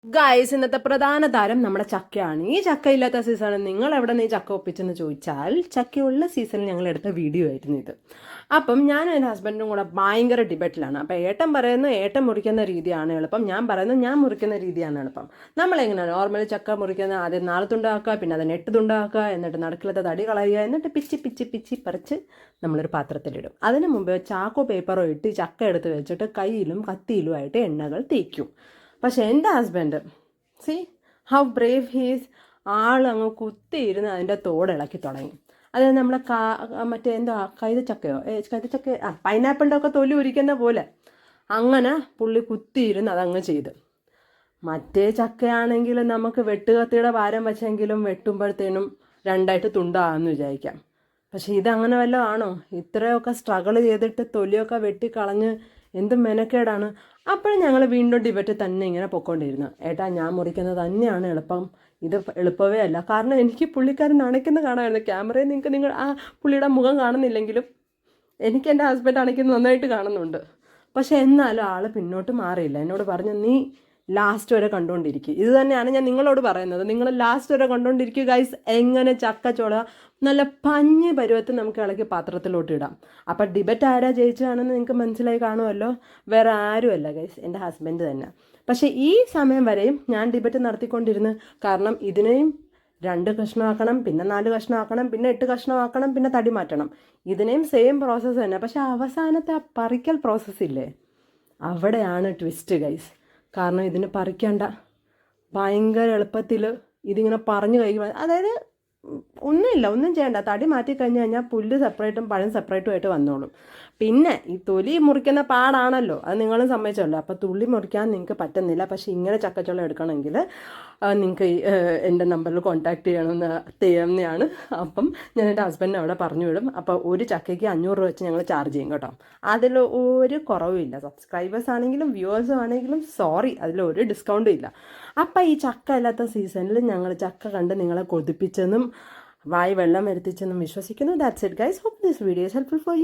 Guys ഇന്നത്തെ പ്രധാന താരം നമ്മുടെ ചക്കയാണ്. ഈ ചക്ക ഇല്ലാത്ത സീസണിൽ നിങ്ങൾ എവിടെ നിന്ന് ഈ ചക്ക ഒപ്പിച്ചെന്ന് ചോദിച്ചാൽ ചക്കയുള്ള സീസണിൽ ഞങ്ങൾ എടുത്ത വീഡിയോ ആയിരുന്നു ഇത്. അപ്പം ഞാനും എൻ്റെ ഹസ്ബൻഡും കൂടെ ഭയങ്കര ഡിബേറ്റിലാണ്. അപ്പം ഏട്ടൻ പറയുന്നു ഏട്ടൻ മുറിക്കുന്ന രീതിയാണ് എളുപ്പം, ഞാൻ പറയുന്നു ഞാൻ മുറിക്കുന്ന രീതിയാണ് എളുപ്പം. നമ്മളെങ്ങനെയാണ് നോർമലി ചക്ക മുറിക്കുന്ന, ആദ്യം 4 തുണ്ടാക്കുക, പിന്നെ അത് 8 തുണ്ടാക്കുക, എന്നിട്ട് നടുക്കിലത്തെ തടി കളയുക, എന്നിട്ട് പിച്ചി പിച്ചി പിച്ചി പറിച്ച് നമ്മളൊരു പാത്രത്തിലിടും. അതിന് മുമ്പ് ചാക്കോ പേപ്പറോ ഇട്ട് ചക്ക എടുത്ത് വെച്ചിട്ട് കയ്യിലും കത്തിയിലുമായിട്ട് എണ്ണകൾ തേക്കും. പക്ഷെ എൻ്റെ husband see how brave he's, ആളങ്ങ് കുത്തിയിരുന്ന് അതിൻ്റെ തോടിളക്കി തുടങ്ങി. അതായത് നമ്മളെ മറ്റേ എന്താ കൈതച്ചക്കയോ കൈതച്ചക്ക പൈനാപ്പിളിൻ്റെ ഒക്കെ തൊലി ഉരിക്കുന്ന പോലെ അങ്ങനെ പുള്ളി കുത്തിയിരുന്ന് അതങ്ങ് ചെയ്ത്. മറ്റേ ചക്കയാണെങ്കിൽ നമുക്ക് വെട്ടുകത്തിയുടെ ഭാരം വെച്ചെങ്കിലും വെട്ടുമ്പോഴത്തേനും 2ആയിട്ട് തുണ്ടാകാമെന്ന് വിചാരിക്കാം. പക്ഷെ ഇതങ്ങനെ വല്ലതും ആണോ? ഇത്രയൊക്കെ സ്ട്രഗിൾ ചെയ്തിട്ട് തൊലിയൊക്കെ വെട്ടിക്കളഞ്ഞ് എന്ത് മെനക്കേടാണ്. അപ്പോഴും ഞങ്ങൾ വീണ്ടും ഡിബേറ്റ് തന്നെ ഇങ്ങനെ പൊയ്ക്കൊണ്ടിരുന്നു. ഏട്ടാ ഞാൻ മുറിക്കുന്നത് തന്നെയാണ് എളുപ്പം, ഇത് എളുപ്പമേ അല്ല. കാരണം എനിക്ക് പുള്ളിക്കാരൻ അണയ്ക്കുന്ന കാണാമായിരുന്നു. ക്യാമറയിൽ നിങ്ങൾ ആ പുള്ളിയുടെ മുഖം കാണുന്നില്ലെങ്കിലും എനിക്ക് എൻ്റെ ഹസ്ബൻഡ് അണയ്ക്കുന്നത് നന്നായിട്ട് കാണുന്നുണ്ട്. പക്ഷെ എന്നാലും ആൾ പിന്നോട്ട് മാറിയില്ല. എന്നോട് പറഞ്ഞു നീ ലാസ്റ്റ് വരെ കണ്ടുകൊണ്ടിരിക്കുക. ഇത് തന്നെയാണ് ഞാൻ നിങ്ങളോട് പറയുന്നത്, നിങ്ങൾ ലാസ്റ്റ് വരെ കണ്ടുകൊണ്ടിരിക്കുക ഗൈസ്. എങ്ങനെ ചക്കച്ചോള നല്ല പഞ്ഞ് പരുവത്തിൽ നമുക്ക് ഇളക്കി പാത്രത്തിലോട്ട് ഇടാം. അപ്പം ഡിബറ്റ് ആരാ ജയിച്ചതാണെന്ന് നിങ്ങൾക്ക് മനസ്സിലായി കാണുമല്ലോ. വേറെ ആരുമല്ല ഗൈസ്, എൻ്റെ ഹസ്ബൻഡ് തന്നെ. പക്ഷേ ഈ സമയം വരെയും ഞാൻ ഡിബറ്റ് നടത്തിക്കൊണ്ടിരുന്നു. കാരണം ഇതിനെയും 2 കഷ്ണമാക്കണം, പിന്നെ 4 കഷ്ണമാക്കണം, പിന്നെ 8 കഷ്ണമാക്കണം, പിന്നെ തടി മാറ്റണം. ഇതിനെയും സെയിം പ്രോസസ്സ് തന്നെ. പക്ഷേ അവസാനത്തെ ആ പറിക്കൽ പ്രോസസ്സില്ലേ, അവിടെയാണ് ട്വിസ്റ്റ് ഗൈസ്. കാരണം ഇതിന് പറിക്കേണ്ട ഭയങ്കര എളുപ്പത്തിൽ ഇതിങ്ങനെ പറഞ്ഞു കഴിക്കുമ്പോൾ, അതായത് ഒന്നും ചെയ്യണ്ട, തടി മാറ്റി കഴിഞ്ഞ് കഴിഞ്ഞാൽ പുല്ല് സെപ്പറേറ്റും പഴം സെപ്പറേറ്റും ആയിട്ട് വന്നോളും. പിന്നെ ഈ തൊലി മുറിക്കുന്ന പാടാണല്ലോ, അത് നിങ്ങളും സമ്മതിച്ചല്ലോ. അപ്പോൾ തുള്ളി മുറിക്കാൻ നിങ്ങൾക്ക് പറ്റുന്നില്ല. പക്ഷേ ഇങ്ങനെ ചക്കച്ചുള എടുക്കണമെങ്കിൽ നിങ്ങൾക്ക് എൻ്റെ നമ്പറിൽ കോൺടാക്ട് ചെയ്യുന്നതാണ്. അപ്പം ഞാൻ എൻ്റെ ഹസ്ബൻഡിനെ അവിടെ പറഞ്ഞു വിടും. അപ്പോൾ ഒരു ചക്കയ്ക്ക് 500 രൂപ വെച്ച് ഞങ്ങൾ ചാർജ് ചെയ്യും കേട്ടോ. അതിൽ ഒരു കുറവുമില്ല. സബ്സ്ക്രൈബേഴ്സ് ആണെങ്കിലും വ്യൂവേഴ്സും ആണെങ്കിലും സോറി, അതിലൊരു ഡിസ്കൗണ്ടും ഇല്ല. അപ്പം ഈ ചക്ക ഇല്ലാത്ത സീസണിൽ ഞങ്ങൾ ചക്ക കണ്ട് നിങ്ങളെ കൊതിപ്പിച്ചെന്നും വായി വെള്ളം വരുത്തിച്ചെന്നും വിശ്വസിക്കുന്നു. That's it guys. Hope this video is helpful for U.